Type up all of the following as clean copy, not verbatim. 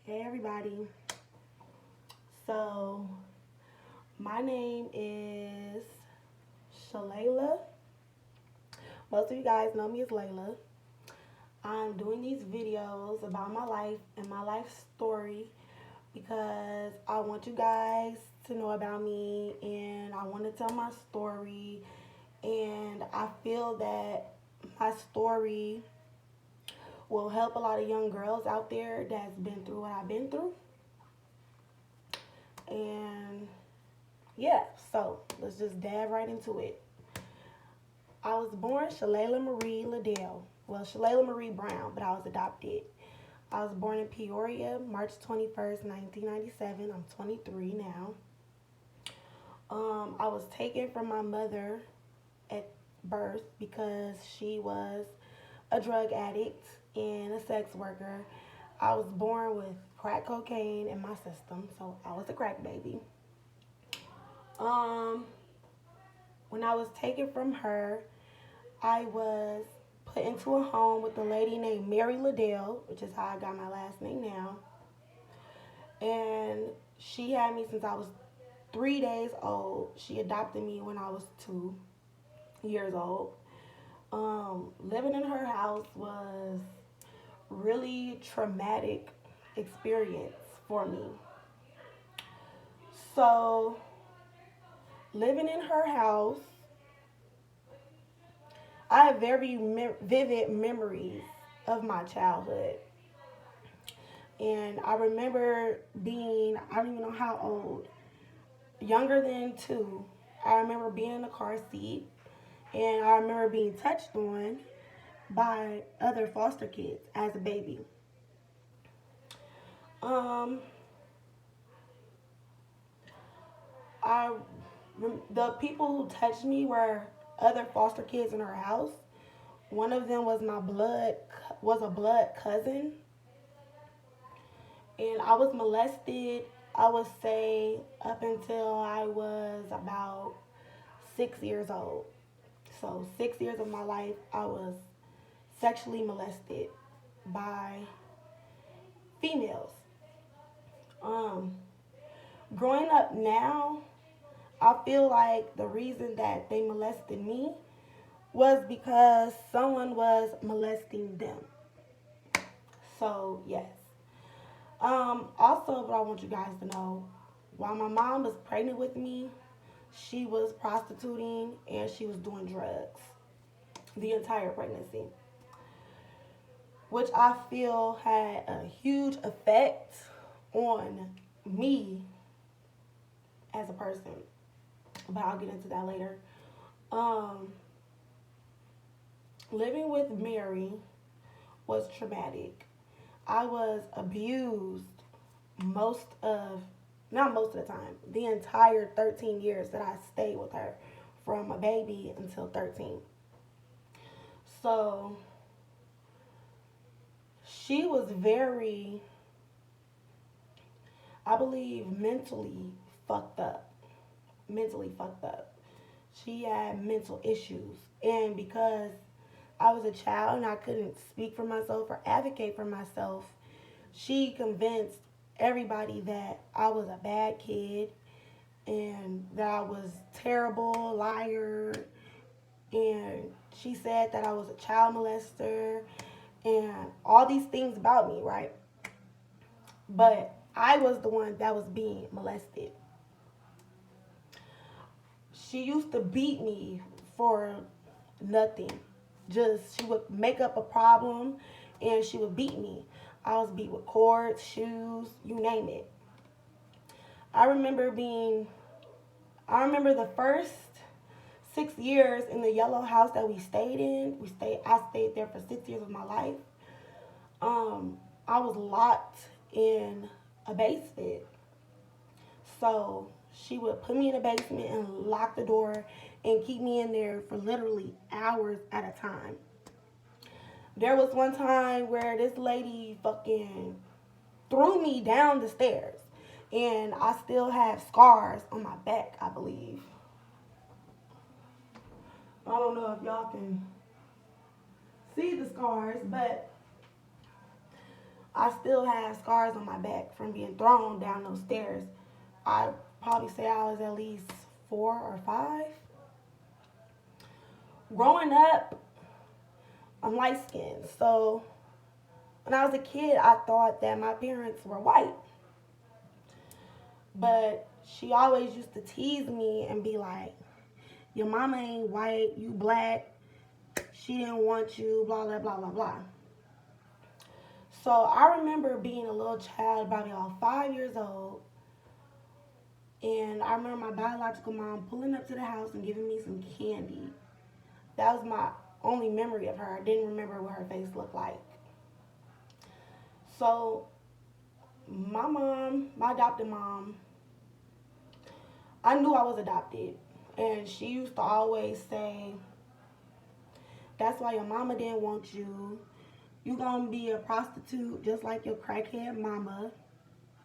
Hey everybody. So my name is Shalayla. Most of you guys know me as Layla. I'm doing these videos about my life and my life story because I want you guys to know about me and I want to tell my story, and I feel that my story will help a lot of young girls out there that's been through what I've been through. And yeah, so let's just dive right into it. I was born Shalayla Marie Liddell. Well, Shalayla Marie Brown, but I was adopted. I was born in Peoria, March 21st, 1997. I'm 23 now. I was taken from my mother at birth because she was a drug addict and a sex worker. I was born with crack cocaine in my system, so I was a crack baby. Um, when I was taken from her, I was put into a home with a lady named Mary Liddell, which is how I got my last name now. And she had me since I was 3 days old. She adopted me when I was 2 years old. Living in her house was really traumatic experience for me. So living in her house, I have very vivid memories of my childhood. And I remember being, I don't even know how old, younger than 2. I remember being in a car seat and I remember being touched on by other foster kids as a baby. Um, I the people who touched me were other foster kids in her house. One of them was a blood cousin, and I was molested. I would say up until I was about 6 years old. So 6 years of my life, I was sexually molested by females. Um, Growing up now, I feel like the reason that they molested me was because someone was molesting them. So yes. Also, what I want you guys to know, while my mom was pregnant with me, she was prostituting and she was doing drugs the entire pregnancy, which I feel had a huge effect on me as a person. But I'll get into that later. Um, Living with Mary was traumatic. I was abused most of, not most of the time, the entire 13 years that I stayed with her from a baby until 13. So she was very, I believe, fucked up. Mentally fucked up. She had mental issues. And because I was a child and I couldn't speak for myself or advocate for myself, she convinced everybody that I was a bad kid and that I was terrible, liar, and she said that I was a child molester and all these things about me, right? But I was the one that was being molested. She used to beat me for nothing. Just she would make up a problem and she would beat me. I was beat with cords, shoes, you name it. I remember being I remember the first 6 years in the yellow house that we stayed in. I stayed there for 6 years of my life. Um, I was locked in a basement. So she would put me in a basement and lock the door and keep me in there for literally hours at a time. There was one time where this lady fucking threw me down the stairs. And I still have scars on my back, I believe. I don't know if y'all can see the scars, but I still had scars on my back from being thrown down those stairs. I probably say I was at least 4 or 5. Growing up, I'm light skinned. So when I was a kid, I thought that my parents were white. But she always used to tease me and be like, your mama ain't white, you black, she didn't want you, blah, blah, blah, blah, blah. So I remember being a little child, probably about 5 years old, and I remember my biological mom pulling up to the house and giving me some candy. That was my only memory of her. I didn't remember what her face looked like. So my mom, my adopted mom, I knew I was adopted. And she used to always say, that's why your mama didn't want you. You gonna be a prostitute just like your crackhead mama.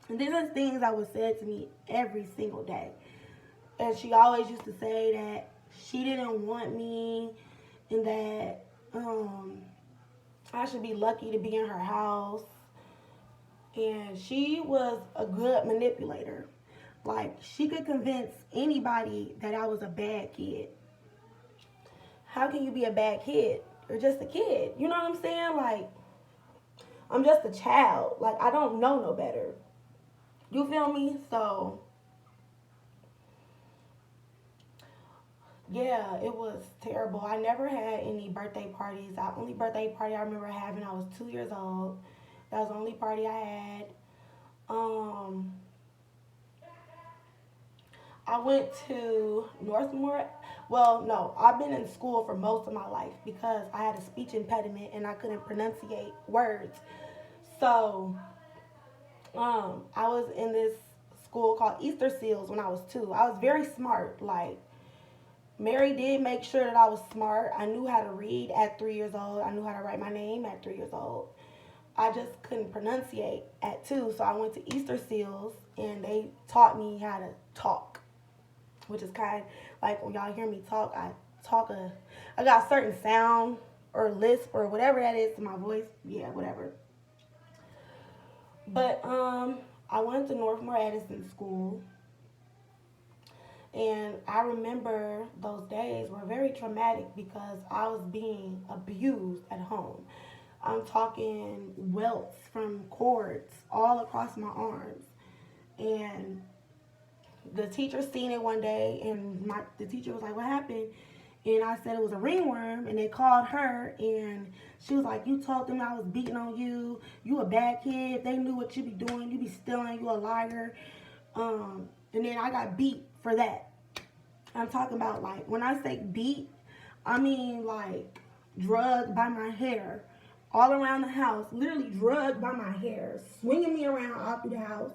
And these are things that was said to me every single day. And she always used to say that she didn't want me and that I should be lucky to be in her house. And she was a good manipulator. Like, she could convince anybody that I was a bad kid. How can you be a bad kid? You're just a kid. You know what I'm saying? Like, I'm just a child. Like, I don't know no better. You feel me? So, yeah, it was terrible. I never had any birthday parties. The only birthday party I remember having, I was 2 years old. That was the only party I had. I went to Northmore. Well, no, I've been in school for most of my life because I had a speech impediment and I couldn't pronunciate words. So, I was in this school called Easter Seals when I was 2. I was very smart. Like, Mary did make sure that I was smart. I knew how to read at 3 years old. I knew how to write my name at 3 years old. I just couldn't pronunciate at 2. So I went to Easter Seals and they taught me how to talk, which is kind of like when y'all hear me talk, I got a certain sound or lisp or whatever that is to my voice. Yeah, whatever. But I went to Northmore Edison School, and I remember those days were very traumatic because I was being abused at home. I'm talking welts from cords all across my arms. And the teacher seen it one day, and the teacher was like, what happened? And I said it was a ringworm, and they called her, and she was like, you told them I was beating on you. You a bad kid. If they knew what you be doing, you be stealing. You a liar. And then I got beat for that. I'm talking about, like, when I say beat, I mean, like, drugged by my hair all around the house. Literally drugged by my hair, swinging me around all through the house.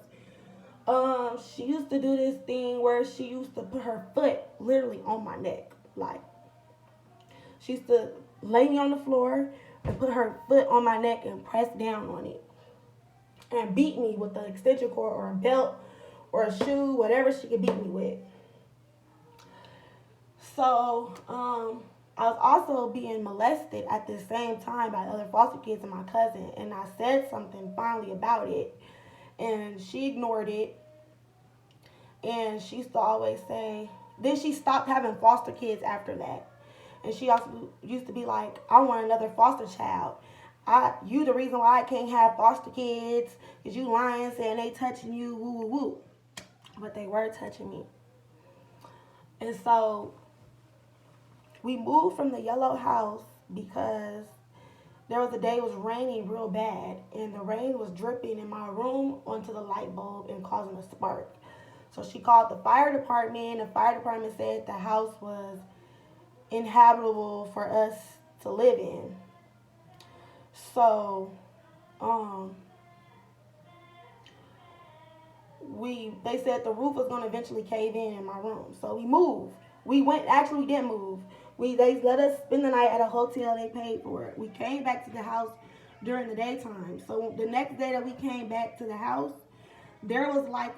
She used to do this thing where she used to put her foot literally on my neck. Like, she used to lay me on the floor and put her foot on my neck and press down on it. And beat me with an extension cord or a belt or a shoe, whatever she could beat me with. So, I was also being molested at the same time by other foster kids and my cousin. And I said something finally about it. And she ignored it. And she used to always say, then she stopped having foster kids after that. And she also used to be like, I want another foster child. You the reason why I can't have foster kids is you lying, saying they touching you, woo, woo, woo. But they were touching me. And so we moved from the yellow house because there was a day it was raining real bad, and the rain was dripping in my room onto the light bulb and causing a spark. So she called the fire department. The fire department said the house was inhabitable for us to live in. So, they said the roof was gonna eventually cave in my room. So we moved. Actually we didn't move. They let us spend the night at a hotel. They paid for it. We came back to the house during the daytime. So the next day that we came back to the house, there was like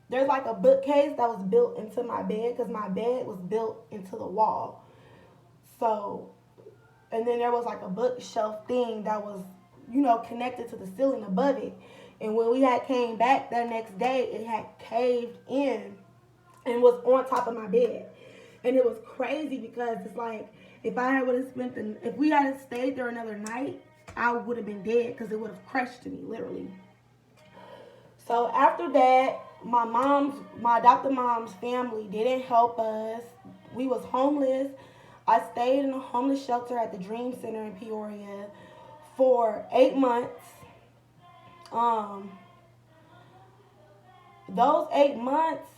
there's like a bookcase that was built into my bed because my bed was built into the wall. So, and then there was like a bookshelf thing that was connected to the ceiling above it. And when we had came back that next day, it had caved in and was on top of my bed. And it was crazy because it's like if I would have if we had stayed there another night, I would have been dead because it would have crushed me literally. So after that, my adopted mom's family didn't help us. We was homeless. I stayed in a homeless shelter at the Dream Center in Peoria for 8 months. Um, those 8 months,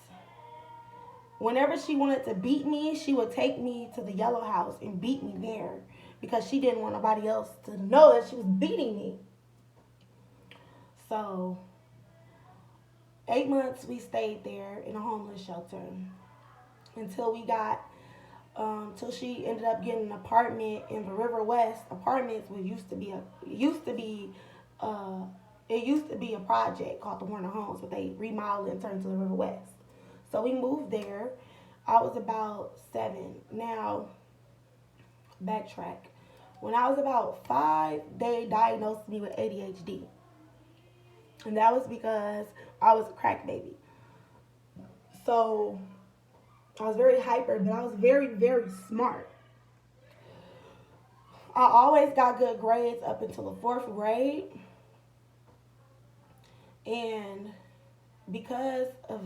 whenever she wanted to beat me, she would take me to the yellow house and beat me there because she didn't want nobody else to know that she was beating me. So 8 months we stayed there in a homeless shelter until we got till she ended up getting an apartment in the River West. Apartments was uh, it used to be a project called the Warner Homes, but they remodeled it and turned to the River West. So we moved there. I was about 7. Now, backtrack. When I was about 5, they diagnosed me with ADHD. And that was because I was a crack baby. So I was very hyper, but I was very, very smart. I always got good grades up until the 4th grade. And because of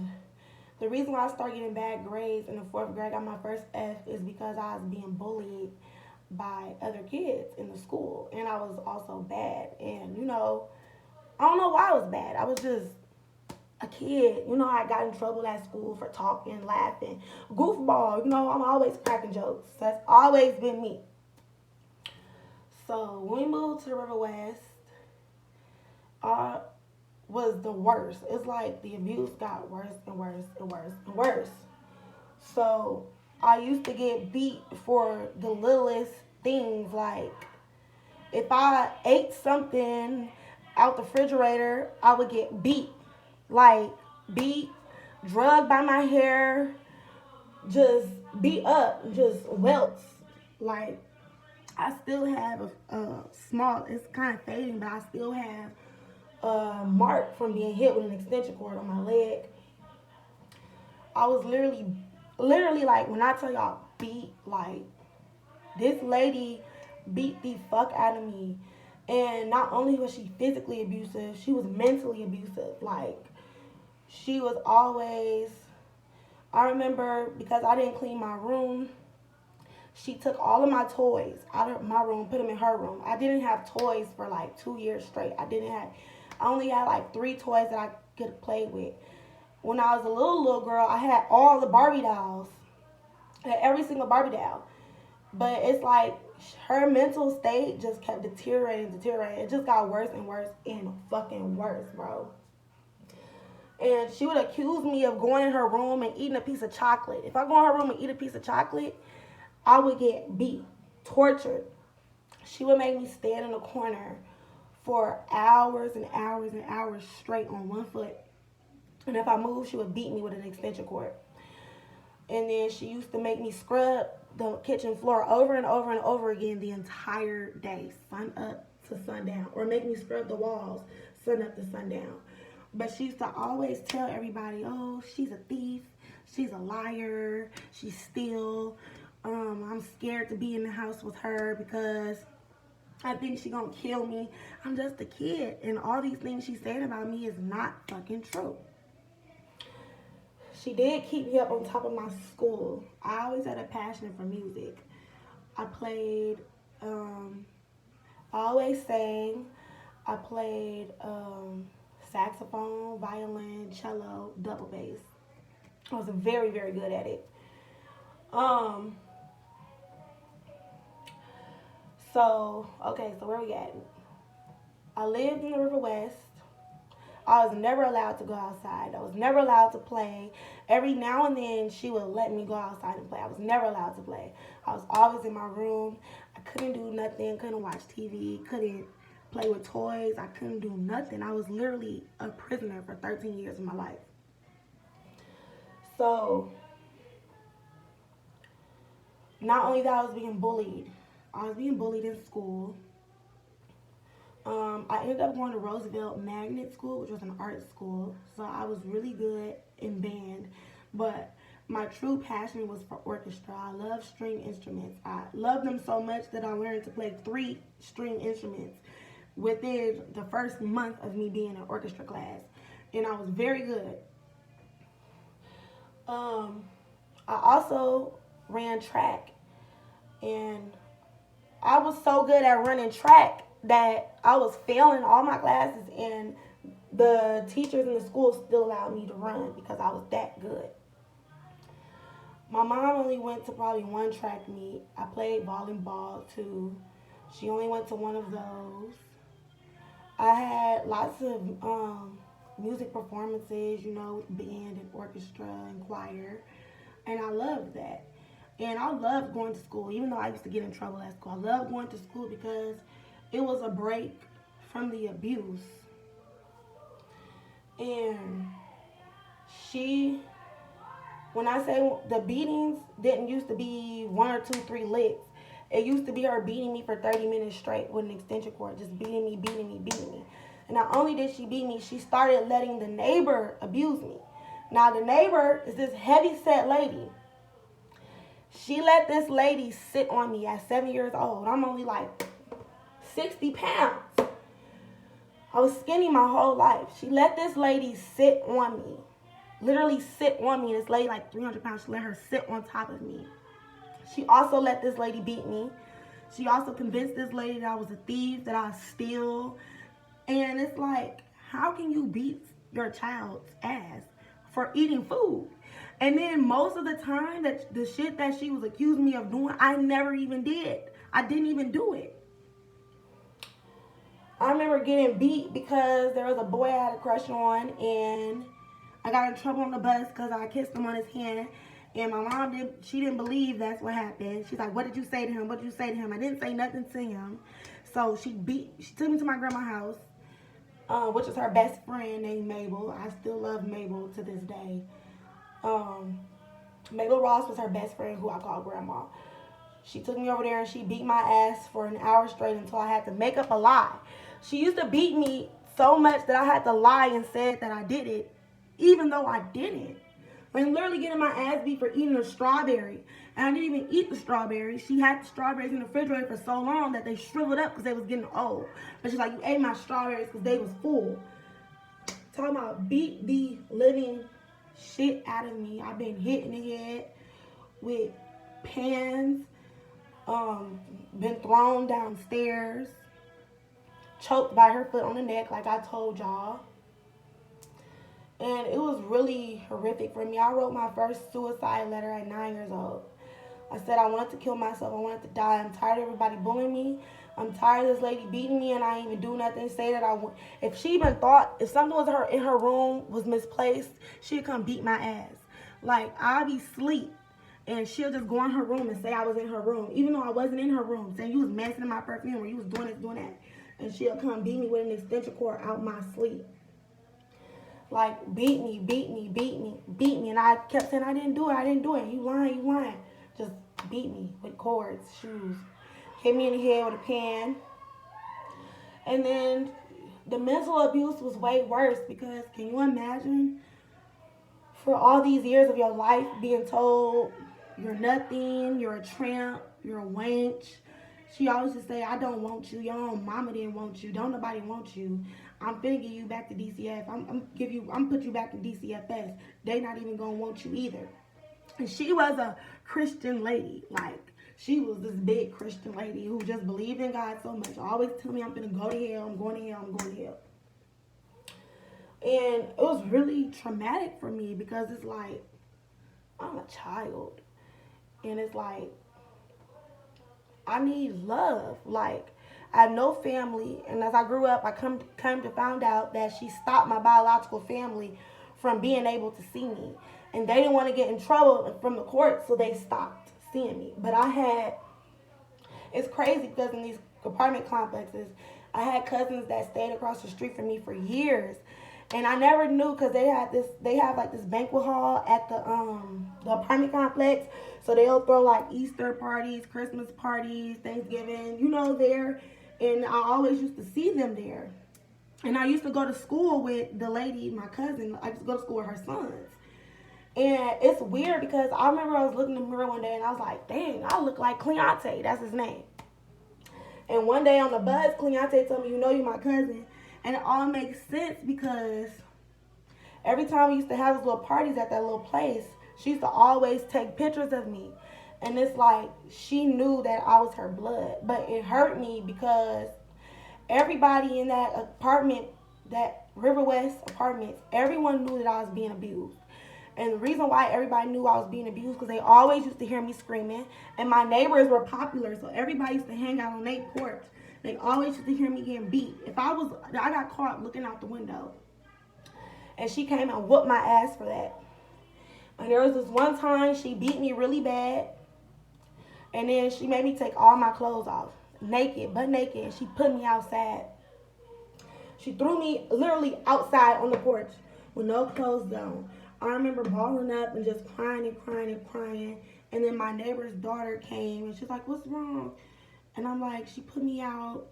the reason why I started getting bad grades in the 4th grade, I got my first F, is because I was being bullied by other kids in the school. And I was also bad. And, I don't know why I was bad. I was just a kid. I got in trouble at school for talking, laughing. Goofball, I'm always cracking jokes. That's always been me. So when we moved to the River West, was the worst. It's like the abuse got worse and worse and worse and worse. So I used to get beat for the littlest things. Like if I ate something out the refrigerator, I would get beat. Like beat, drugged by my hair, just beat up, just welts. Like I still have a small, it's kind of fading, but I still have a mark from being hit with an extension cord on my leg. I was literally like, when I tell y'all beat, like, this lady beat the fuck out of me. And not only was she physically abusive, she was mentally abusive. Like, she was always, I remember because I didn't clean my room, she took all of my toys out of my room, put them in her room. I didn't have toys for like 2 years straight. I only had like 3 toys that I could play with. When I was a little girl, I had all the Barbie dolls. I had every single Barbie doll. But it's like her mental state just kept deteriorating. It just got worse and worse and fucking worse, bro. And she would accuse me of going in her room and eating a piece of chocolate. If I go in her room and eat a piece of chocolate, I would get beat, tortured. She would make me stand in a corner for hours and hours and hours straight on one foot. And if I moved, she would beat me with an extension cord. And then she used to make me scrub the kitchen floor over and over and over again the entire day, sun up to sundown. Or make me scrub the walls, sun up to sundown. But she used to always tell everybody, oh, she's a thief, she's a liar, she's still, I'm scared to be in the house with her because I think she's gonna kill me. I'm just a kid. And all these things she's saying about me is not fucking true. She did keep me up on top of my school. I always had a passion for music. I played, I always sang. I played saxophone, violin, cello, double bass. I was very, very good at it. So where we at? I lived in the River West. I was never allowed to go outside. I was never allowed to play. Every now and then, she would let me go outside and play. I was never allowed to play. I was always in my room. I couldn't do nothing. Couldn't watch TV. Couldn't play with toys. I couldn't do nothing. I was literally a prisoner for 13 years of my life. So, not only that, I was being bullied in school. I ended up going to Roosevelt Magnet School, which was an art school. So I was really good in band. But my true passion was for orchestra. I love string instruments. I love them so much that I learned to play 3 string instruments within the first month of me being in orchestra class. And I was very good. I also ran track. And I was so good at running track that I was failing all my classes, and the teachers in the school still allowed me to run because I was that good. My mom only went to probably 1 track meet. I played volleyball too. She only went to one of those. I had lots of music performances, with band and orchestra and choir, and I loved that. And I loved going to school, even though I used to get in trouble at school. I loved going to school because it was a break from the abuse. And when I say the beatings didn't used to be 1 or 2, 3 licks, it used to be her beating me for 30 minutes straight with an extension cord, just beating me, beating me, beating me. And not only did she beat me, she started letting the neighbor abuse me. Now, the neighbor is this heavy-set lady. She let this lady sit on me at 7 years old. I'm only like 60 pounds. I was skinny my whole life. She let this lady sit on me. Literally sit on me. This lady like 300 pounds. She let her sit on top of me. She also let this lady beat me. She also convinced this lady that I was a thief, that I steal. And it's like, how can you beat your child's ass for eating food? And then most of the time, that the shit that she was accusing me of doing, I never even did. I didn't even do it. I remember getting beat because there was a boy I had a crush on, and I got in trouble on the bus because I kissed him on his hand. And my mom she didn't believe that's what happened. She's like, what did you say to him? What did you say to him? I didn't say nothing to him. So she took me to my grandma's house, which is her best friend named Mabel. I still love Mabel to this day. Mabel Ross was her best friend, who I call grandma. She took me over there and she beat my ass for an hour straight until I had to make up a lie. She used to beat me so much that I had to lie and said that I did it, even though I didn't. I'm literally getting my ass beat for eating a strawberry. And I didn't even eat the strawberries. She had the strawberries in the refrigerator for so long that they shriveled up because they was getting old. But she's like, you ate my strawberries because they was full. Talking about beat the living shit out of me. I've been hit in the head with pans, been thrown downstairs, choked by her foot on the neck like I told y'all. And it was really horrific for me. I wrote my first suicide letter at 9 years old. I said I wanted to kill myself. I wanted to die. I'm tired of everybody bullying me. I'm tired of this lady beating me and I ain't even do nothing. Say that if she even thought, if something was in her room was misplaced, she'd come beat my ass. Like, I'll be asleep and she'll just go in her room and say I was in her room, even though I wasn't in her room, saying you was messing in my perfume or you was doing this, doing that. And she'll come beat me with an extension cord out my sleep. Like, beat me, beat me, beat me, beat me. And I kept saying, I didn't do it. You lying, you lying. Just beat me with cords, shoes. Hit me in the head with a pan. And then the mental abuse was way worse because can you imagine for all these years of your life being told you're nothing, you're a tramp, you're a wench. She always just say, I don't want you. Your own mama didn't want you. Don't nobody want you. I'm finna get you back to DCF. I'm put you back in DCFS. They not even gonna want you either. And she was a Christian lady. Like, she was this big Christian lady who just believed in God so much. Always tell me I'm finna go to hell. I'm going to hell. I'm going to hell. And it was really traumatic for me because it's like, I'm a child. And it's like, I need love. Like, I have no family, and as I grew up, I come to find out that she stopped my biological family from being able to see me. And they didn't want to get in trouble from the court, so they stopped seeing me. But it's crazy because in these apartment complexes, I had cousins that stayed across the street from me for years. And I never knew because they have like this banquet hall at the apartment complex. So they'll throw like Easter parties, Christmas parties, Thanksgiving, there. And I always used to see them there. And I used to go to school with the lady, my cousin. I used to go to school with her sons. And it's weird because I remember I was looking in the mirror one day and I was like, dang, I look like Cleante. That's his name. And one day on the bus, Cleante told me, you know, you're my cousin. And it all makes sense because every time we used to have those little parties at that little place, she used to always take pictures of me. And it's like she knew that I was her blood. But it hurt me because everybody in that apartment, that River West apartments, everyone knew that I was being abused. And the reason why everybody knew I was being abused because they always used to hear me screaming. And my neighbors were popular, so everybody used to hang out on their porch. They always used to hear me getting beat. I got caught looking out the window. And she came and whooped my ass for that. And there was this one time she beat me really bad. And then she made me take all my clothes off. Naked, butt naked. And she put me outside. She threw me literally outside on the porch with no clothes on. I remember balling up and just crying and crying and crying. And then my neighbor's daughter came and she's like, what's wrong? And I'm like, she put me out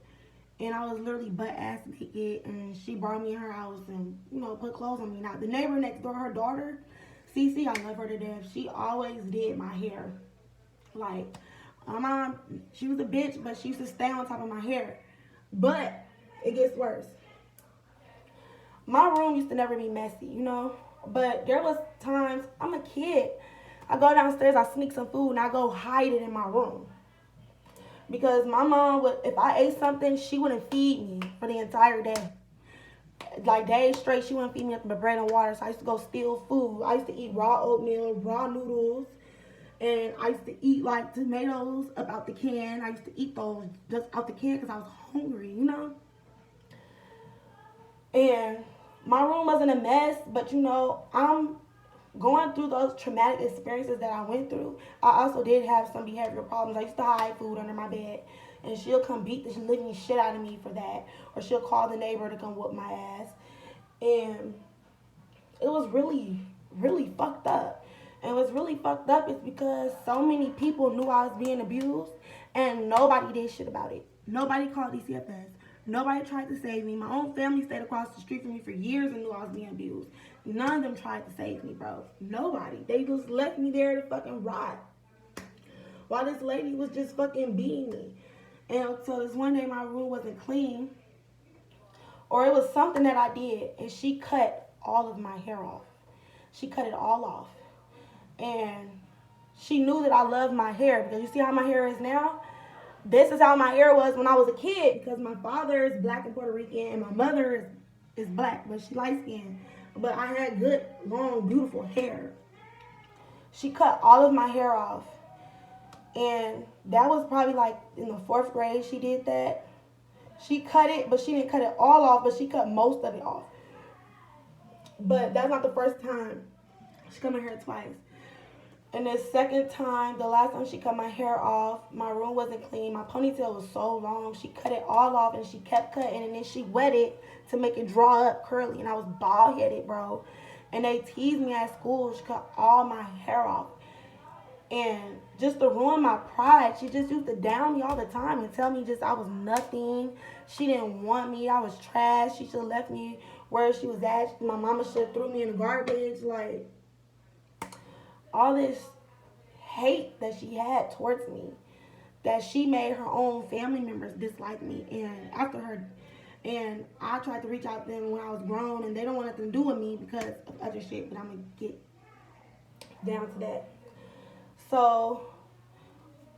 and I was literally butt ass naked and she brought me in her house and, you know, put clothes on me. Now, the neighbor next door, her daughter, Cece, I love her to death. She always did my hair. Like, my mom, she was a bitch, but she used to stay on top of my hair. But it gets worse. My room used to never be messy, you know? But there was times, I'm a kid. I go downstairs, I sneak some food, and I go hide it in my room. Because my mom would, if I ate something, she wouldn't feed me for the entire day. Like days straight, she wouldn't feed me nothing but bread and water. So I used to go steal food. I used to eat raw oatmeal, raw noodles. And I used to eat like tomatoes up out the can. I used to eat those just out the can because I was hungry, you know? And my room wasn't a mess, but you know, I'm going through those traumatic experiences that I went through. I also did have some behavioral problems. I used to hide food under my bed, and she'll come beat the living shit out of me for that, or she'll call the neighbor to come whoop my ass. And it was really, really fucked up. And what's really fucked up is because so many people knew I was being abused, and nobody did shit about it. Nobody called DCFS. Nobody tried to save me. My own family stayed across the street from me for years and knew I was being abused. None of them tried to save me, bro. Nobody. They just left me there to fucking rot. While this lady was just fucking beating me. And so this one day my room wasn't clean. Or it was something that I did. And she cut all of my hair off. She cut it all off. And she knew that I loved my hair. Because you see how my hair is now? This is how my hair was when I was a kid, because my father is black and Puerto Rican and my mother is black, but she light skinned. But I had good, long, beautiful hair. She cut all of my hair off. And that was probably like in the 4th grade she did that. She cut it, but she didn't cut it all off, but she cut most of it off. But that's not the first time. She cut my hair twice. And the second time, the last time she cut my hair off, my room wasn't clean. My ponytail was so long. She cut it all off and she kept cutting. And then she wet it to make it draw up curly. And I was bald-headed, bro. And they teased me at school. She cut all my hair off. And just to ruin my pride, she just used to down me all the time and tell me just I was nothing. She didn't want me. I was trash. She should have left me where she was at. My mama should have threw me in the garbage. Like, all this hate that she had towards me, that she made her own family members dislike me. And after her, and I tried to reach out to them when I was grown, and they don't want nothing to do with me because of other shit, but I'm going to get down to that. So,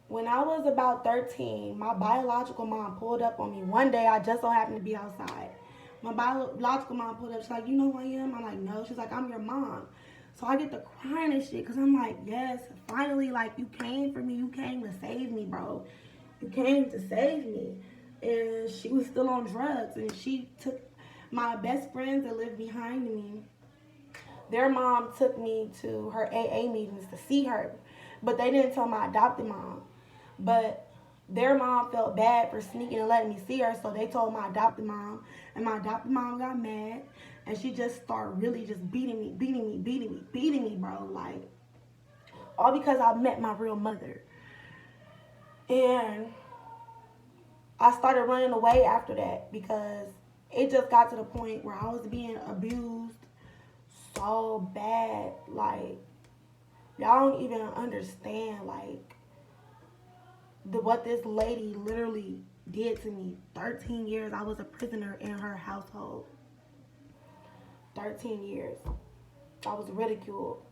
when I was about 13, my biological mom pulled up on me. One day, I just so happened to be outside. My biological mom pulled up. She's like, you know who I am? I'm like, no. She's like, I'm your mom. So I get to crying and shit because I'm like, yes, finally, like, you came for me. You came to save me, bro. You came to save me. And she was still on drugs. And she took my best friends that lived behind me. Their mom took me to her AA meetings to see her. But they didn't tell my adopted mom. But their mom felt bad for sneaking and letting me see her. So they told my adopted mom. And my adopted mom got mad. And she just started really just beating me, bro. Like, all because I met my real mother. And I started running away after that because it just got to the point where I was being abused so bad. Like, y'all don't even understand, like, what this lady literally did to me. 13 years I was a prisoner in her household. 13 years. I was ridiculed.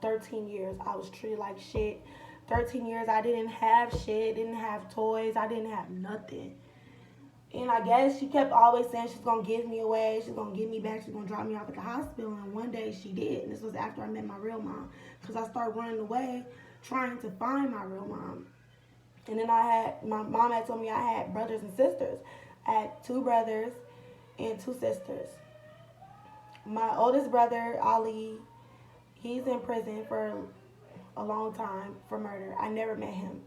13 years I was treated like shit. 13 years I didn't have shit, didn't have toys, I didn't have nothing. And I guess she kept always saying she's gonna give me away, she's gonna give me back, she's gonna drop me off at the hospital. And one day she did. And this was after I met my real mom. Because I started running away trying to find my real mom. And then my mom had told me I had brothers and sisters. I had 2 brothers and 2 sisters. My oldest brother, Ali, he's in prison for a long time for murder. I never met him.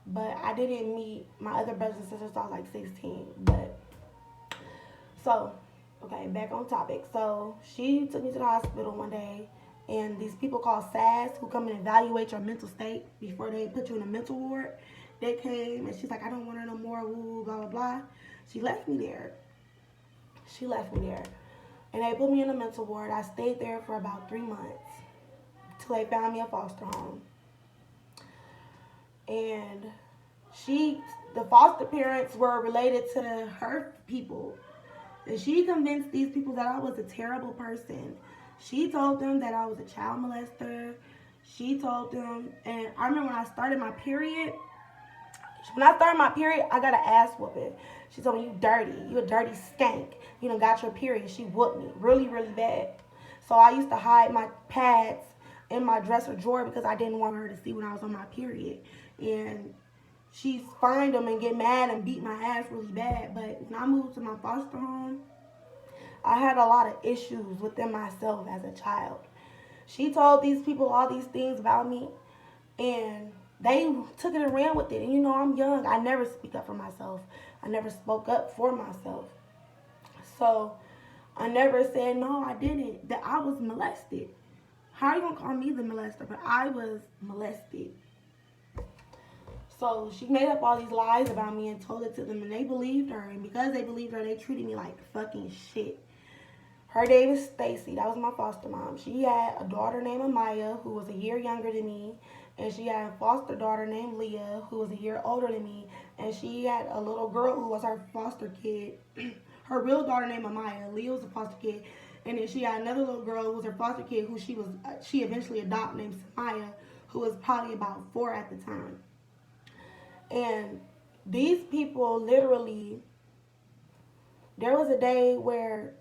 But I didn't meet my other brothers and sisters until I was like 16. But, so, okay, back on topic. So, she took me to the hospital one day. And these people called SAS who come and evaluate your mental state before they put you in a mental ward. They came and she's like, I don't want her no more, woo, blah, blah, blah. She left me there. And they put me in a mental ward. I stayed there for about 3 months till they found me a foster home. And the foster parents were related to her people. And she convinced these people that I was a terrible person. She told them that I was a child molester. She told them, and I remember when I started my period, I got an ass whooping. She told me, you dirty. You a dirty skank. You done got your period. She whooped me really, really bad. So I used to hide my pads in my dresser drawer because I didn't want her to see when I was on my period. And she'd find them and get mad and beat my ass really bad. But when I moved to my foster home, I had a lot of issues within myself as a child. She told these people all these things about me, and they took it and ran with it. And you know, I'm young. I never speak up for myself. I never spoke up for myself. So I never said, no, I didn't. That I was molested. How are you going to call me the molester? But I was molested. So she made up all these lies about me and told it to them, and they believed her. And because they believed her, they treated me like fucking shit. Her name is Stacy. That was my foster mom. She had a daughter named Amaya, who was a year younger than me. And she had a foster daughter named Leah, who was a year older than me. And she had a little girl who was her foster kid. Her real daughter named Amaya. Leah was a foster kid. And then she had another little girl who was her foster kid, who she eventually adopted, named Samaya, who was probably about 4 at the time. And these people literally, there was a day where,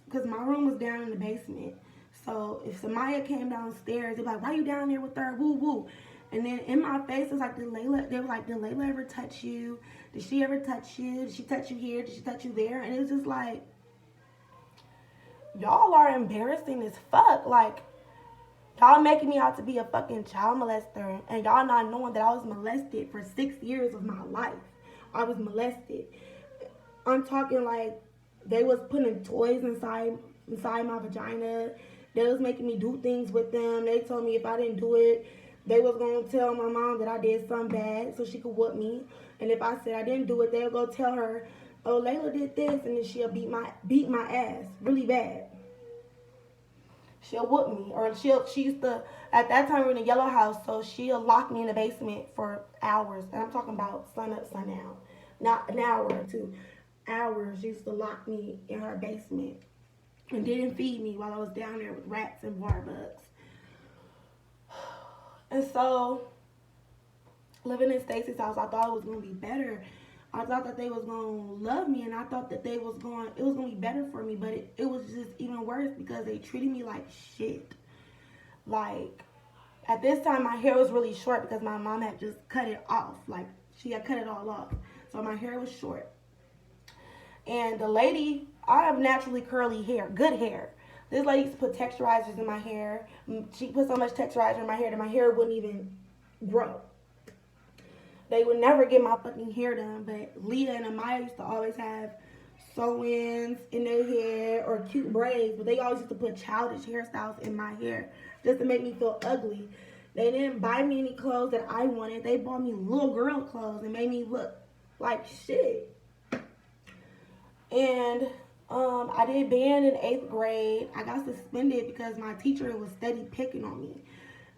because my room was down in the basement. So if Samaya came downstairs, they'd be like, why you down there with her? Woo, woo. And then in my face, it was like, they were like, did Layla ever touch you? Did she ever touch you? Did she touch you here? Did she touch you there? And it was just like, y'all are embarrassing as fuck. Like, y'all making me out to be a fucking child molester. And y'all not knowing that I was molested for 6 years of my life. I was molested. I'm talking like, they was putting toys inside my vagina. They was making me do things with them. They told me if I didn't do it, they was going to tell my mom that I did something bad so she could whoop me. And if I said I didn't do it, they'll go tell her, oh, Layla did this, and then she'll beat my ass really bad. She'll whoop me. Or she used to, at that time we were in a yellow house, so she'll lock me in the basement for hours. And I'm talking about sun up, sun down. Not an hour or 2 hours. She used to lock me in her basement and didn't feed me while I was down there with rats and water bugs. And so, living in Stacy's house, I thought it was going to be better. I thought that they was going to love me, and I thought that it was going to be better for me, but it was just even worse because they treated me like shit. Like, at this time, my hair was really short because my mom had just cut it off. Like, she had cut it all off. So my hair was short. And the lady, I have naturally curly hair, good hair. This lady used to put texturizers in my hair. She put so much texturizer in my hair that my hair wouldn't even grow. They would never get my fucking hair done, but Leah and Amaya used to always have sew-ins in their hair or cute braids, but they always used to put childish hairstyles in my hair just to make me feel ugly. They didn't buy me any clothes that I wanted. They bought me little girl clothes and made me look like shit. And I did band in 8th grade. I got suspended because my teacher was steady picking on me.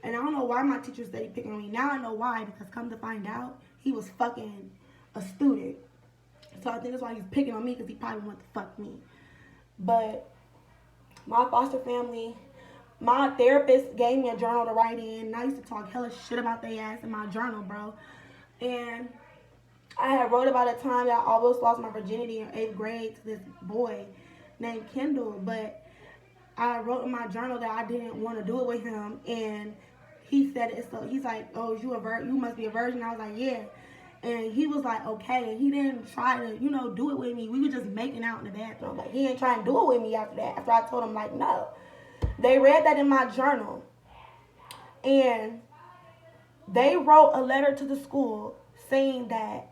And I don't know why my teacher steady picking on me. Now I know why, because come to find out, he was fucking a student. So I think that's why he's picking on me, because he probably wanted to fuck me. But my foster family, my therapist gave me a journal to write in. And I used to talk hella shit about their ass in my journal, bro. And I had wrote about a time that I almost lost my virginity in 8th grade to this boy named Kendall. But I wrote in my journal that I didn't want to do it with him. And he said it. So he's like, "Oh, you must be a virgin." I was like, "Yeah." And he was like, "Okay." And he didn't try to, do it with me. We were just making out in the bathroom. Like, he didn't try and do it with me after that. After I told him, like, no. They read that in my journal. And they wrote a letter to the school saying that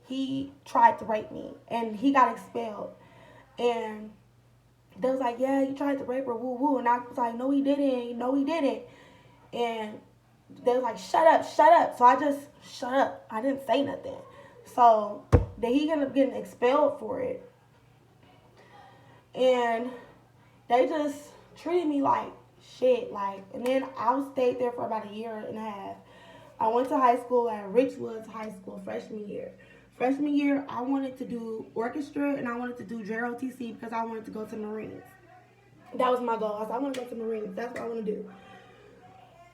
he tried to rape me. And he got expelled. And they was like, "Yeah, he tried to rape her, woo woo." And I was like, "No, he didn't. No, he didn't." And they was like, "Shut up, shut up." So I just shut up. I didn't say nothing. So then he ended up getting expelled for it. And they just treated me like shit. Like, and then I stayed there for about a year and a half. I went to high school at Richwoods High School freshman year. Freshman year, I wanted to do orchestra and I wanted to do JROTC because I wanted to go to Marines. That was my goal. I said, I want to go to Marines. That's what I want to do.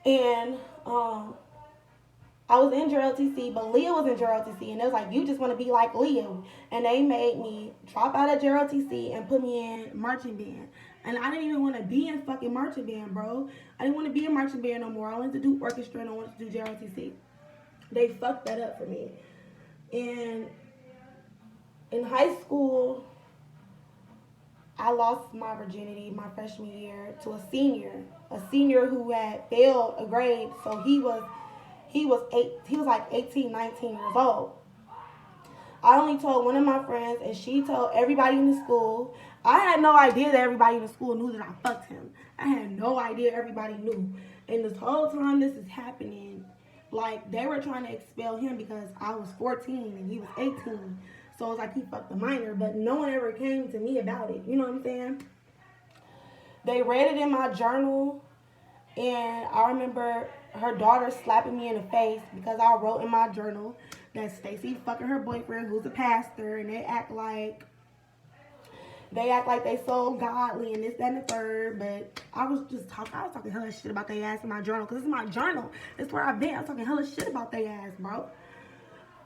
And I was in JROTC, but Leah was in JROTC, and it was like, "You just want to be like Leah." And they made me drop out of JROTC and put me in marching band. And I didn't even want to be in fucking marching band, bro. I didn't want to be in marching band no more. I wanted to do orchestra and I wanted to do JROTC. They fucked that up for me. And in high school, I lost my virginity my freshman year to a senior who had failed a grade. So he was like 18, 19 years old. I only told one of my friends, and she told everybody in the school. I had no idea that everybody in the school knew that I fucked him. I had no idea everybody knew. And this whole time this is happening, like, they were trying to expel him because I was 14 and he was 18. So it was like he fucked a minor, but no one ever came to me about it. You know what I'm saying? They read it in my journal, and I remember her daughter slapping me in the face because I wrote in my journal that Stacy fucking her boyfriend who's a pastor, and they act like they so godly and this, that, and the third. But I was talking hella shit about their ass in my journal, because it's my journal. It's where I've been. I was talking hella shit about their ass, bro.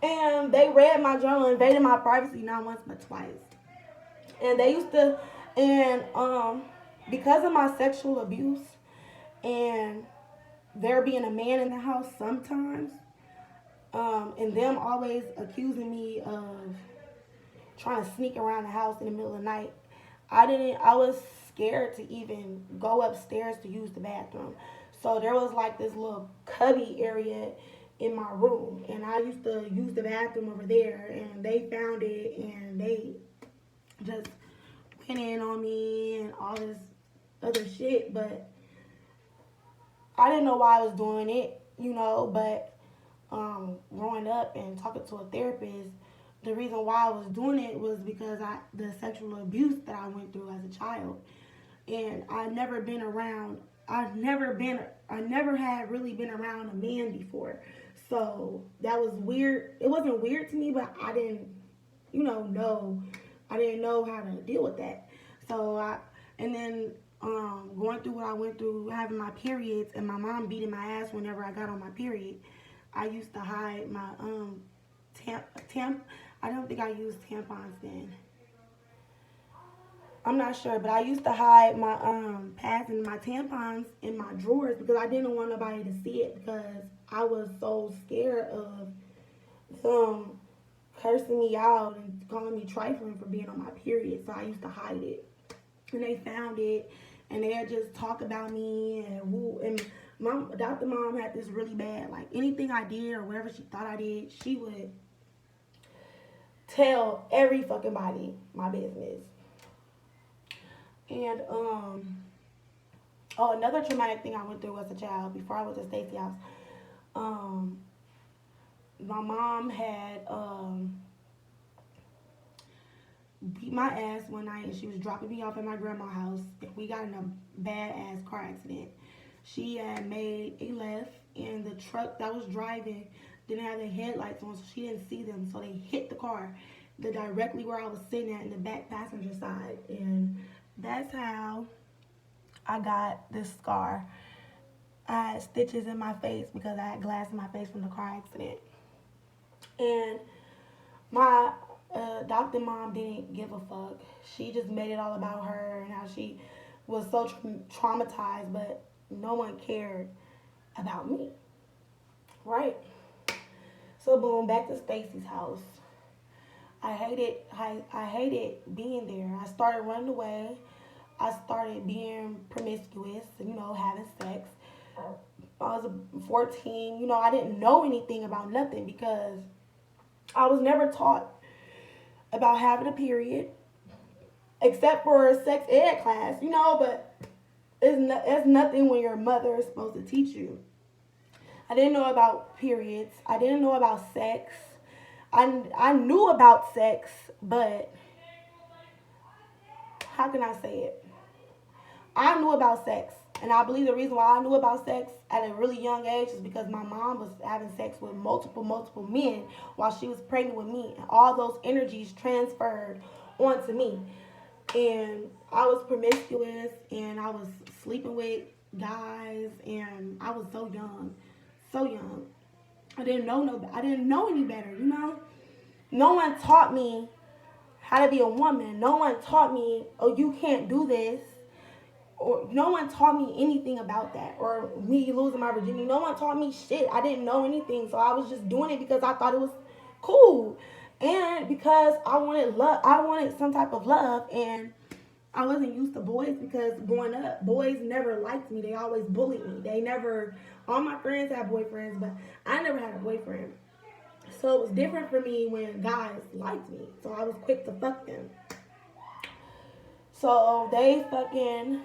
And they read my journal, invaded my privacy not once but twice. And they used to, and because of my sexual abuse and there being a man in the house sometimes, and them always accusing me of trying to sneak around the house in the middle of the night, I was scared to even go upstairs to use the bathroom. So there was like this little cubby area in my room, and I used to use the bathroom over there, and they found it, and they just went in on me and all this other shit. But I didn't know why I was doing it, but growing up and talking to a therapist, the reason why I was doing it was because the sexual abuse that I went through as a child. And I never had really been around a man before. So that was weird. It wasn't weird to me, but I didn't, know. I didn't know how to deal with that. And then going through what I went through, having my periods, and my mom beating my ass whenever I got on my period, I used to hide my I don't think I used tampons then. I'm not sure, but I used to hide my pads and my tampons in my drawers because I didn't want nobody to see it, because I was so scared of them cursing me out and calling me trifling for being on my period. So I used to hide it. And they found it, and they'd just talk about me and woo. And my adopted mom had this really bad, like, anything I did or whatever she thought I did, she would tell every fucking body my business. And another traumatic thing I went through as a child before I went to Stacy's house. My mom had beat my ass one night, and she was dropping me off at my grandma's house. We got in a bad ass car accident. She had made a left, and the truck that was driving didn't have the headlights on, so she didn't see them. So they hit the car, directly where I was sitting at in the back passenger side, and that's how I got this scar. I had stitches in my face because I had glass in my face from the car accident, and my adopted mom didn't give a fuck. She just made it all about her and how she was so traumatized, but no one cared about me, right? So boom, back to Stacy's house. I hated being there. I started running away. I started being promiscuous, having sex. I was 14. I didn't know anything about nothing because I was never taught about having a period, except for a sex ed class, but it's nothing when your mother is supposed to teach you. I didn't know about periods. I didn't know about sex. I knew about sex, but how can I say it? I knew about sex. And I believe the reason why I knew about sex at a really young age is because my mom was having sex with multiple men while she was pregnant with me. And all those energies transferred onto me. And I was promiscuous and I was sleeping with guys and I was so young. So young. I didn't know any better, No one taught me how to be a woman. No one taught me, oh, you can't do this. Or no one taught me anything about that, or me losing my virginity. No one taught me shit. I didn't know anything, so I was just doing it because I thought it was cool, and because I wanted love. I wanted some type of love, and I wasn't used to boys because growing up, boys never liked me. They always bullied me. They never. All my friends had boyfriends, but I never had a boyfriend. So it was different for me when guys liked me. So I was quick to fuck them. So they fucking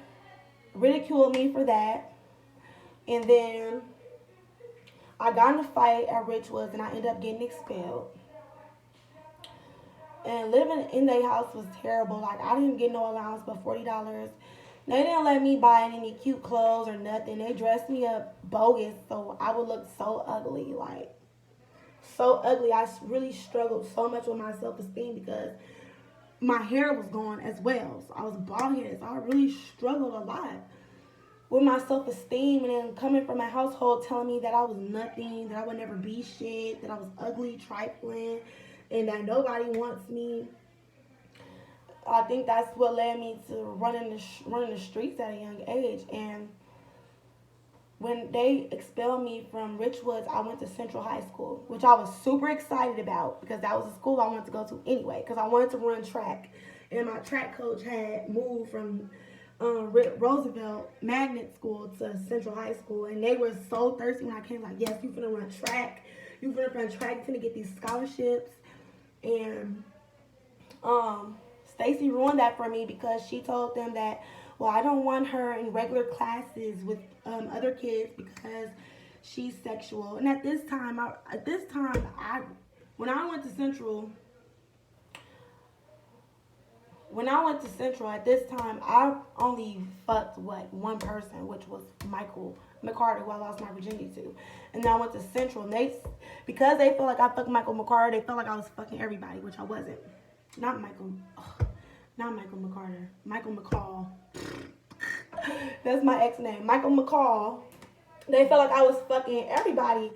ridiculed me for that. And then I got in a fight at Richwoods and I ended up getting expelled. And living in their house was terrible. Like, I didn't get no allowance but $40. They didn't let me buy any cute clothes or nothing. They dressed me up bogus so I would look so ugly. Like, so ugly. I really struggled so much with my self-esteem because my hair was gone as well. So I was bald headed. So I really struggled a lot with my self-esteem, and then coming from a household telling me that I was nothing, that I would never be shit, that I was ugly, trifling, and that nobody wants me. I think that's what led me to running the streets at a young age. And when they expelled me from Richwoods, I went to Central High School, which I was super excited about because that was a school I wanted to go to anyway, because I wanted to run track. And my track coach had moved from Roosevelt Magnet School to Central High School, and they were so thirsty when I came. Like, yes, you finna run track. You finna get these scholarships. And Stacy ruined that for me because she told them that, well, I don't want her in regular classes with other kids because she's sexual. And at this time, when I went to Central. When I went to Central at this time, I only fucked one person, which was Michael McCarter, who I lost my virginity to. And then I went to Central, and because they felt like I fucked Michael McCarter, they felt like I was fucking everybody, which I wasn't. Not Michael McCarter, Michael McCall. That's my ex name, Michael McCall. They felt like I was fucking everybody.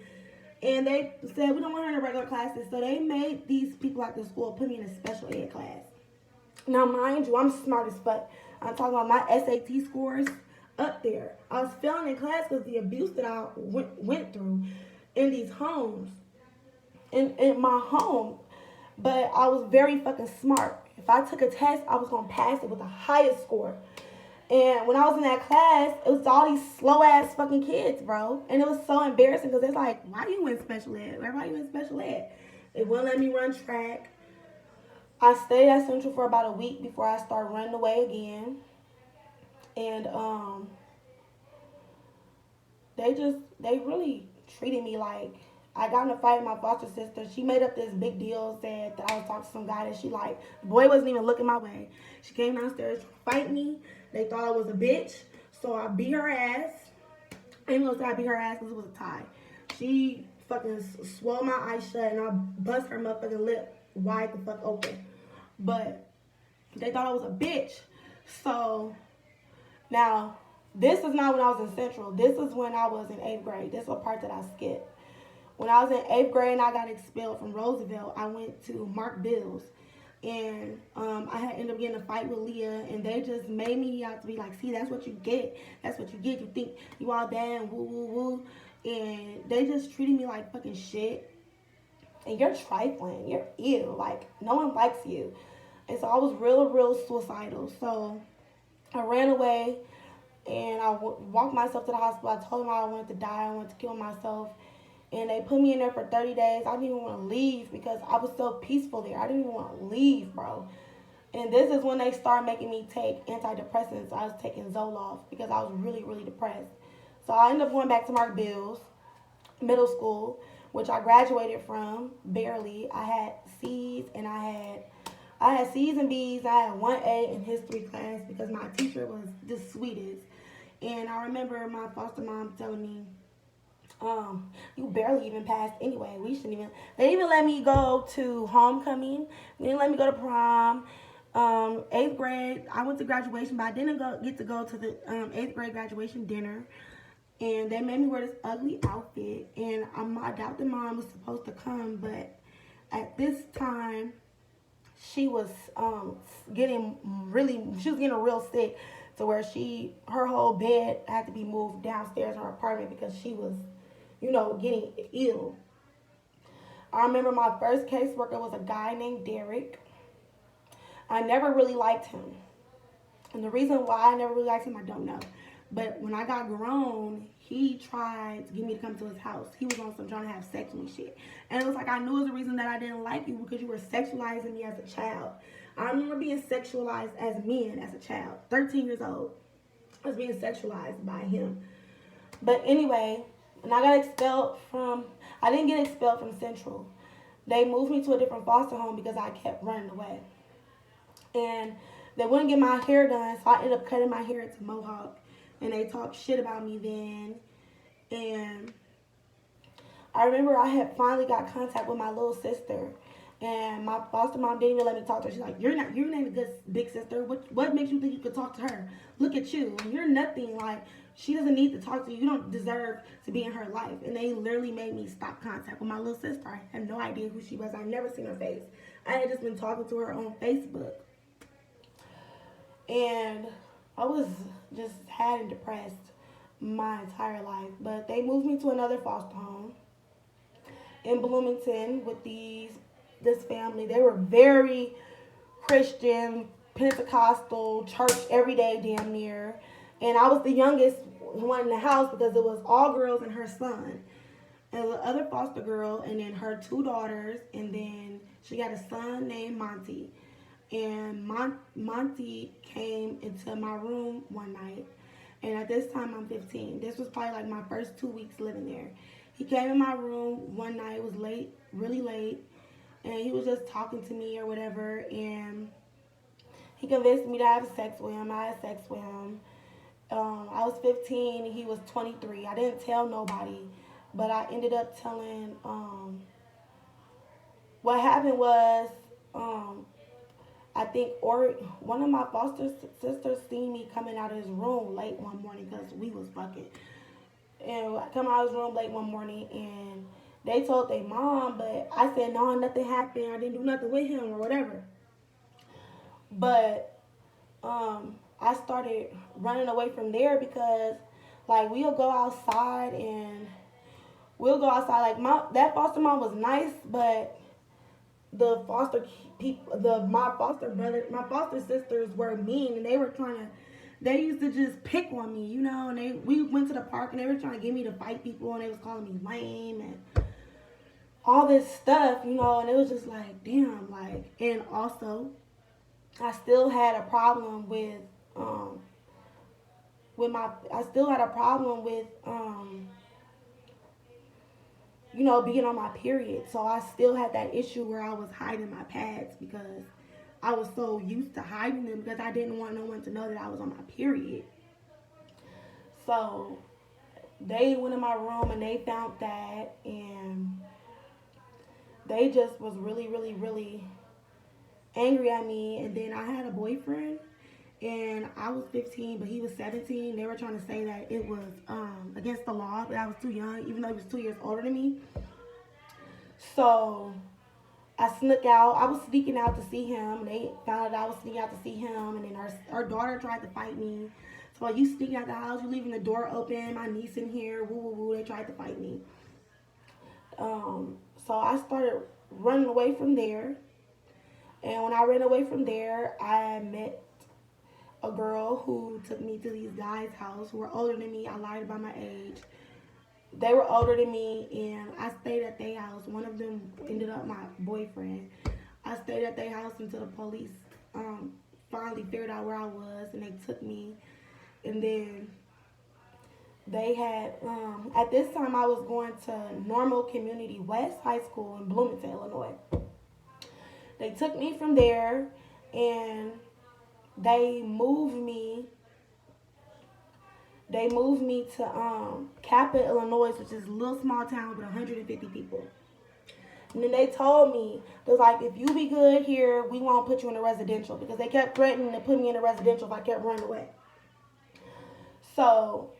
And they said, we don't want her in regular classes. So they made these people at the school put me in a special ed class. Now, mind you, I'm smart as fuck. I'm talking about my SAT scores up there. I was failing in class because the abuse that I went through in these homes, in my home. But I was very fucking smart. If I took a test, I was going to pass it with the highest score. And when I was in that class, it was all these slow-ass fucking kids, bro. And it was so embarrassing because it's like, why you in special ed? Why you in special ed? They wouldn't let me run track. I stayed at Central for about a week before I started running away again. And they really treated me like I got in a fight with my foster sister. She made up this big deal, said that I was talking to some guy that she liked. The boy wasn't even looking my way. She came downstairs to fight me. They thought I was a bitch, so I beat her ass. I ain't gonna say I beat her ass because it was a tie. She fucking swelled my eyes shut and I bust her motherfucking lip wide the fuck open. But they thought I was a bitch. So now, this is not when I was in Central. This is when I was in 8th grade. This is a part that I skipped. When I was in 8th grade and I got expelled from Roosevelt, I went to Mark Bill's. And I had ended up getting a fight with Leah, and they just made me out to be like, see, that's what you get. That's what you get. You think you all that and woo, woo, woo. And they just treated me like fucking shit. And you're trifling. You're ill. Like, no one likes you. And so I was real suicidal. So I ran away, and I walked myself to the hospital. I told them I wanted to die. I wanted to kill myself. And they put me in there for 30 days. I didn't even want to leave because I was so peaceful there. I didn't even want to leave, bro. And this is when they started making me take antidepressants. I was taking Zoloft because I was really depressed. So I ended up going back to Mark Bill's middle school, which I graduated from barely. I had C's and I had C's and B's. I had 1A in history class because my teacher was the sweetest. And I remember my foster mom telling me, you barely even passed anyway. They didn't even let me go to homecoming. They didn't let me go to prom. 8th grade, I went to graduation, but I didn't get to go to the 8th grade graduation dinner. And they made me wear this ugly outfit. And my adopted mom was supposed to come, but at this time, she was getting real sick to where her whole bed had to be moved downstairs in her apartment because she was getting ill. I remember my first caseworker was a guy named Derek. I never really liked him. And the reason why I never really liked him, I don't know. But when I got grown, he tried to get me to come to his house. He was on some trying to have sex with me shit. And it was like, I knew it was the reason that I didn't like you because you were sexualizing me as a child. I remember being sexualized as men as a child. 13 years old. I was being sexualized by him. But anyway, when I didn't get expelled from Central. They moved me to a different foster home because I kept running away. And they wouldn't get my hair done, so I ended up cutting my hair into mohawk. And they talked shit about me then. And I remember I had finally got contact with my little sister. And my foster mom didn't even let me talk to her. She's like, you're not a good big sister. What makes you think you could talk to her? Look at you. You're nothing. Like, she doesn't need to talk to you. You don't deserve to be in her life. And they literally made me stop contact with my little sister. I had no idea who she was. I'd never seen her face. I had just been talking to her on Facebook. And I was just sad and depressed my entire life. But they moved me to another foster home in Bloomington with this family. They were very Christian, Pentecostal, church every day damn near. And I was the youngest one in the house because it was all girls and her son. And the other foster girl and then her 2 daughters. And then she got a son named Monty. And Monty came into my room one night. And at this time, I'm 15. This was probably like my first 2 weeks living there. He came in my room one night. It was late, really late. And he was just talking to me or whatever. And he convinced me to have sex with him. I had sex with him. I was 15. He was 23. I didn't tell nobody. But I ended up telling... what happened was... I think one of my foster sisters seen me coming out of his room late one morning because we was fucking. And I come out of his room late one morning and they told their mom, but I said, no, nothing happened. I didn't do nothing with him or whatever. But I started running away from there because, like, we'll go outside. Like, that foster mom was nice, but the foster people, my foster sisters were mean, and they used to just pick on me, and we went to the park and they were trying to get me to fight people, and they was calling me lame and all this stuff, and it was just like, damn, like. And also, I still had a problem with being on my period. So I still had that issue where I was hiding my pads because I was so used to hiding them because I didn't want no one to know that I was on my period. So they went in my room and they found that, and they just was really, really, really angry at me. And then I had a boyfriend, and I was 15, but he was 17. They were trying to say that it was against the law, but I was too young, even though he was 2 years older than me. So I snuck out. I was sneaking out to see him. They found out I was sneaking out to see him, and then our daughter tried to fight me. So like, you sneaking out the house, you leaving the door open, my niece in here, woo woo woo. They tried to fight me. So I started running away from there. And when I ran away from there, I met a girl who took me to these guys' house who were older than me. I lied about my age. They were older than me, and I stayed at their house. One of them ended up my boyfriend. I stayed at their house until the police finally figured out where I was, and they took me. And then they had, at this time, I was going to Normal Community West High School in Bloomington, Illinois. They took me from there, and they moved me. They moved me to Kappa, Illinois, which is a little small town with 150 people. And then they told me, they was like, if you be good here, we won't put you in a residential, because they kept threatening to put me in a residential if I kept running away. So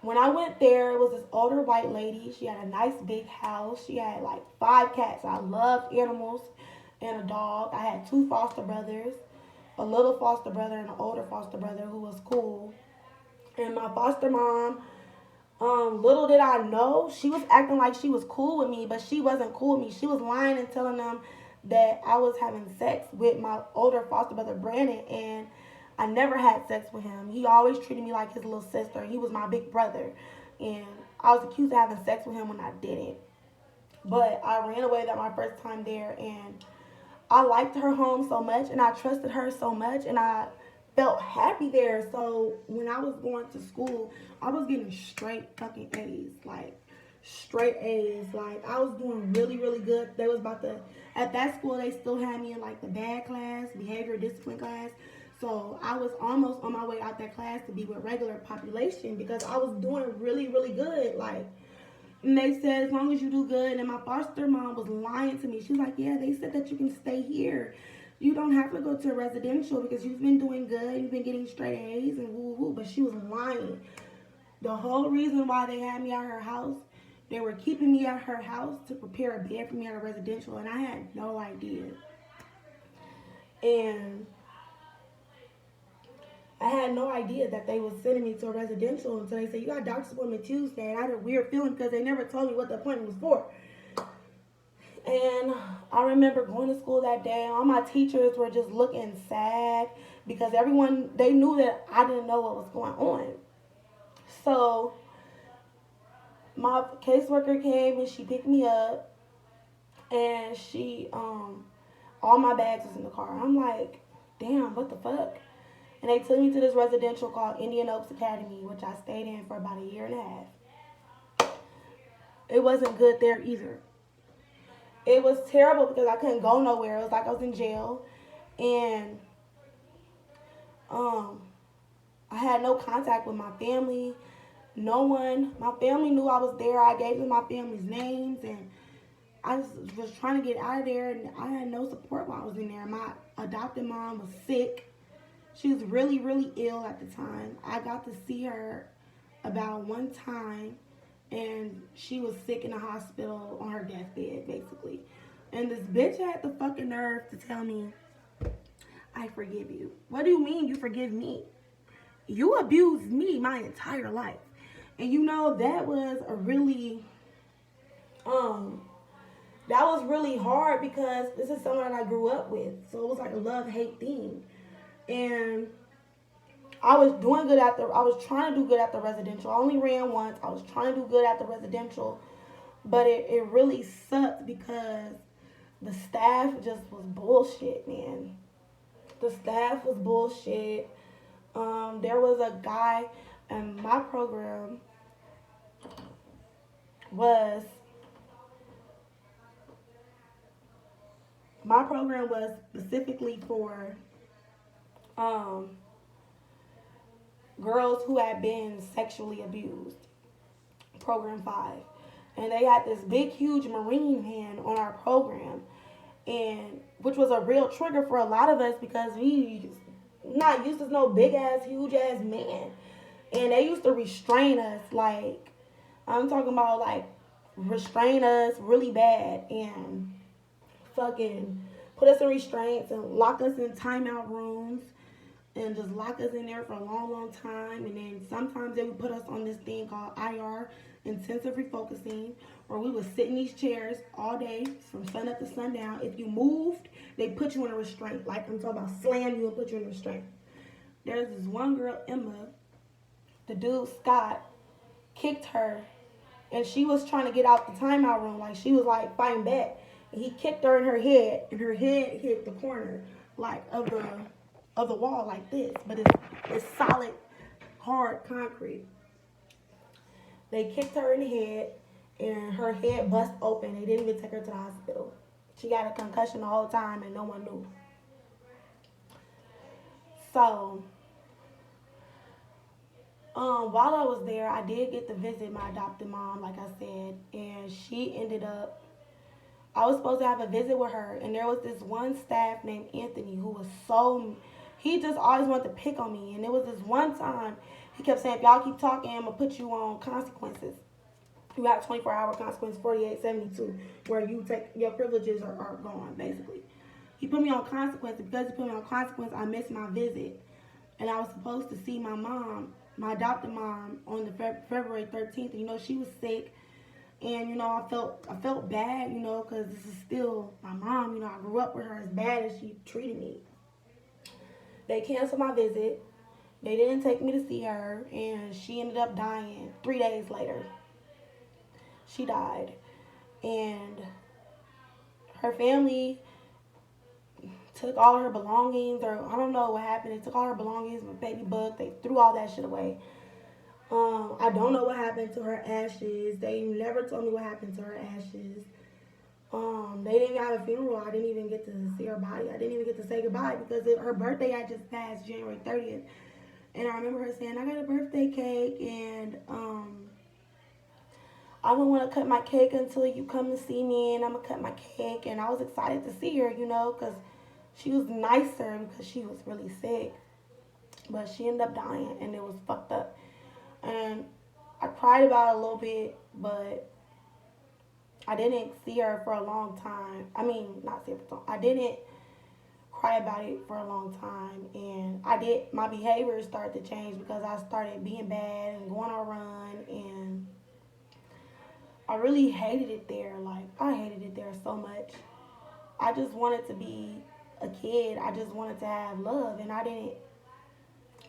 when I went there, it was this older white lady. She had a nice big house. She had like 5 cats. I loved animals and a dog. I had 2 foster brothers, a little foster brother and an older foster brother who was cool. And my foster mom, little did I know, she was acting like she was cool with me, but she wasn't cool with me. She was lying and telling them that I was having sex with my older foster brother, Brandon, and I never had sex with him. He always treated me like his little sister. He was my big brother. And I was accused of having sex with him when I didn't. But I ran away that my first time there, and I liked her home so much, and I trusted her so much, and I felt happy there. So when I was going to school, I was getting straight fucking A's, like straight A's. Like I was doing really, really good. They was about to, at that school, they still had me in like the bad class, behavior discipline class. So I was almost on my way out that class to be with regular population because I was doing really, really good. Like, and they said, as long as you do good. And my foster mom was lying to me. She was like, yeah, they said that you can stay here. You don't have to go to a residential because you've been doing good. You've been getting straight A's and woo woo. But she was lying. The whole reason why they had me at her house, they were keeping me at her house to prepare a bed for me at a residential. And I had no idea. And I had no idea that they was sending me to a residential until they said, you got a doctor's appointment Tuesday. And I had a weird feeling because they never told me what the appointment was for. And I remember going to school that day. All my teachers were just looking sad because everyone, they knew that I didn't know what was going on. So my caseworker came and she picked me up, and she, all my bags was in the car. I'm like, damn, what the fuck? And they took me to this residential called Indian Oaks Academy, which I stayed in for about a year and a half. It wasn't good there either. It was terrible because I couldn't go nowhere. It was like I was in jail. And I had no contact with my family. No one. My family knew I was there. I gave them my family's names. And I just was trying to get out of there. And I had no support while I was in there. My adopted mom was sick. She was really, really ill at the time. I got to see her about one time, and she was sick in the hospital on her deathbed, basically. And this bitch had the fucking nerve to tell me, I forgive you. What do you mean you forgive me? You abused me my entire life. And you know, that was a really, that was really hard because this is someone I grew up with. So it was like a love-hate thing. And I was doing good I was trying to do good at the residential. I only ran once. I was trying to do good at the residential. But it really sucked because the staff just was bullshit, man. The staff was bullshit. There was a guy in my program was My program was specifically for um, girls who had been sexually abused. Program 5. And they had this big, huge Marine hand on our program, and which was a real trigger for a lot of us because we not used to no big ass, huge ass man. And they used to restrain us like I'm talking about like restrain us really bad and fucking put us in restraints and lock us in timeout rooms and just lock us in there for a long, long time. And then sometimes they would put us on this thing called IR, intensive refocusing, where we would sit in these chairs all day from sun up to sundown. If you moved, they put you in a restraint. Like I'm talking about slam you and put you in a restraint. There's this one girl, Emma, the dude, Scott, kicked her and she was trying to get out the timeout room. Like she was like fighting back. And he kicked her in her head and her head hit the corner like of the wall like this. But it's solid, hard concrete. They kicked her in the head and her head bust open. They didn't even take her to the hospital. She got a concussion the whole time and no one knew. So while I was there, I did get to visit my adopted mom, like I said, and she ended up. I was supposed to have a visit with her, and there was this one staff named Anthony who was so. He just always wanted to pick on me, and there was this one time he kept saying, "If y'all keep talking, I'm gonna put you on consequences. You got a 24-hour consequence, 48, 72, where you take your privileges are gone, basically." He put me on consequence. Because he put me on consequence, I missed my visit, and I was supposed to see my mom, my adopted mom, on the February 13th. You know, she was sick, and you know, I felt bad, you know, because this is still my mom. You know, I grew up with her as bad as she treated me. They canceled my visit. They didn't take me to see her, and she ended up dying 3 days later. She died, and her family took all her belongings, or I don't know what happened. They took all her belongings, my baby book. They threw all that shit away. I don't know what happened to her ashes. They never told me what happened to her ashes. They didn't even have a funeral. I didn't even get to see her body. I didn't even get to say goodbye because her birthday had just passed January 30th. And I remember her saying, "I got a birthday cake, and I don't want to cut my cake until you come to see me, and I'm going to cut my cake." And I was excited to see her, you know, because she was nicer because she was really sick. But she ended up dying, and it was fucked up. And I cried about it a little bit, but I didn't see her for a long time. I mean, not see her for long. I didn't cry about it for a long time, and my behavior started to change because I started being bad and going on a run, and I really hated it there. Like, I hated it there so much. I just wanted to be a kid. I just wanted to have love, and I didn't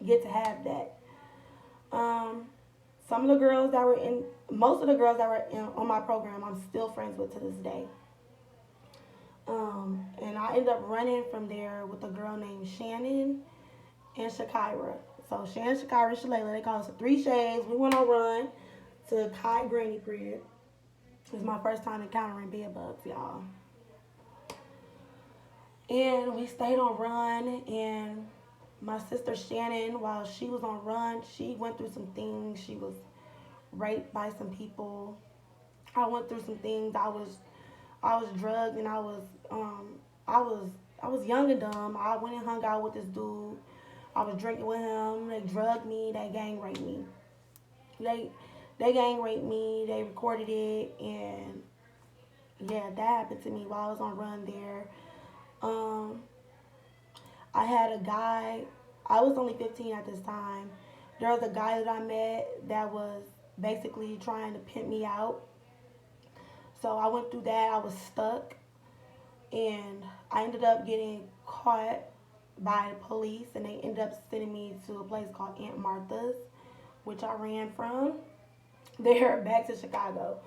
get to have that. Um, some of the girls that were in, most of the girls that were on my program, I'm still friends with to this day. And I ended up running from there with a girl named Shannon and Shakira. So Shannon, Shakira, and Shalala, they call us the Three Shades. We went on a run to Kai Granny crib. It was my first time encountering bed bugs, y'all. And we stayed on run, and my sister Shannon, while she was on run, she went through some things. She was raped by some people. I went through some things. I was drugged, and I was I was young and dumb. I went and hung out with this dude. I was drinking with him. They drugged me. They gang raped me. They they gang raped me. They recorded it, and yeah, that happened to me while I was on run there. Um, I had a guy. I was only 15 at this time. There was a guy that I met that was basically trying to pimp me out. So I went through that. I was stuck, and I ended up getting caught by the police, and they ended up sending me to a place called Aunt Martha's, which I ran from there back to Chicago.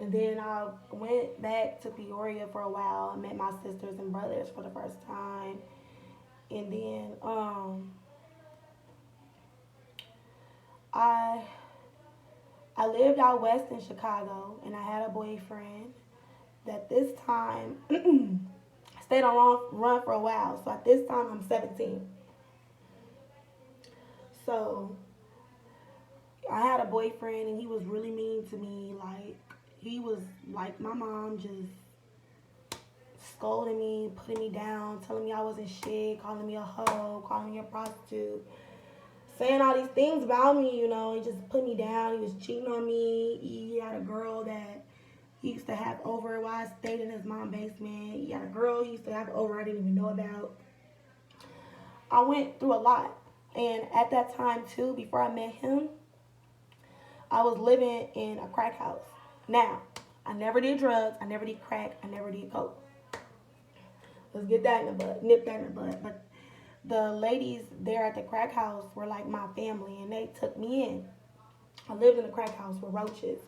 And then I went back to Peoria for a while. I met my sisters and brothers for the first time. And then I I lived out west in Chicago, and I had a boyfriend. that this time, I stayed on run for a while. So at this time, I'm 17. So I had a boyfriend, and he was really mean to me. Like, he was like my mom, just scolding me, putting me down, telling me I wasn't shit, calling me a hoe, calling me a prostitute, saying all these things about me. He just put me down. He was cheating on me. He had a girl that he used to have over while I stayed in his mom's basement. He had a girl he used to have over I didn't even know about. I went through a lot. And at that time, too, before I met him, I was living in a crack house. Now, I never did drugs. I never did crack. I never did coke. Let's get that in the bud. Nip that in the bud. But the ladies there at the crack house were like my family, and they took me in. I lived in a crack house with roaches.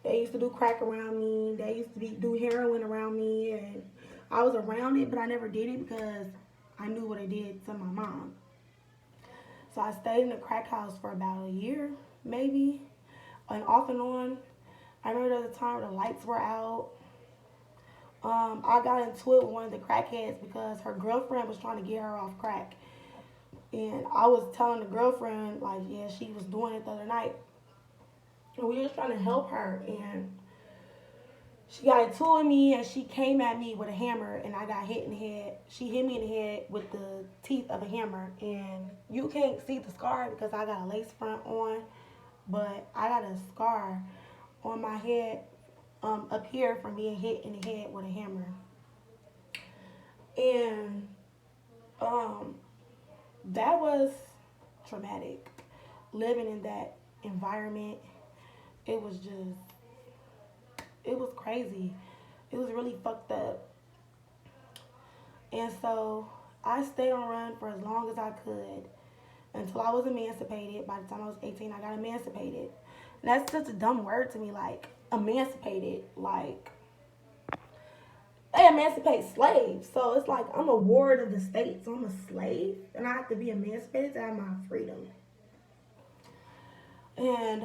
They used to do crack around me. They used to do heroin around me, and I was around it, but I never did it because I knew what it did to my mom. So I stayed in the crack house for about a year, maybe, and off and on. I remember there was a time where the lights were out. I got into it with one of the crackheads because her girlfriend was trying to get her off crack. And I was telling the girlfriend, like, yeah, she was doing it the other night. And we were trying to help her. And she got into it with me, and she came at me with a hammer, and I got hit in the head. She hit me in the head with the teeth of a hammer. And you can't see the scar because I got a lace front on. But I got a scar on my head up here from being hit in the head with a hammer. And that was traumatic. Living in that environment, it was just, it was crazy. It was really fucked up. And so I stayed on run for as long as I could until I was emancipated. By the time I was 18, I got emancipated. And that's such a dumb word to me, like, emancipated. Like, they emancipate slaves. So it's like I'm a ward of the state, so I'm a slave, and I have to be emancipated to have my freedom. And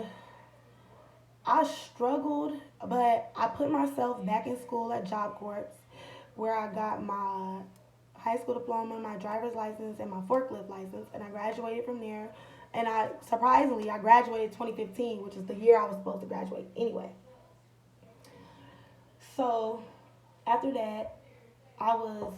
I struggled, but I put myself back in school at Job Corps, where I got my high school diploma, my driver's license, and my forklift license, and I graduated from there. And I graduated 2015, which is the year I was supposed to graduate anyway. So after that, I was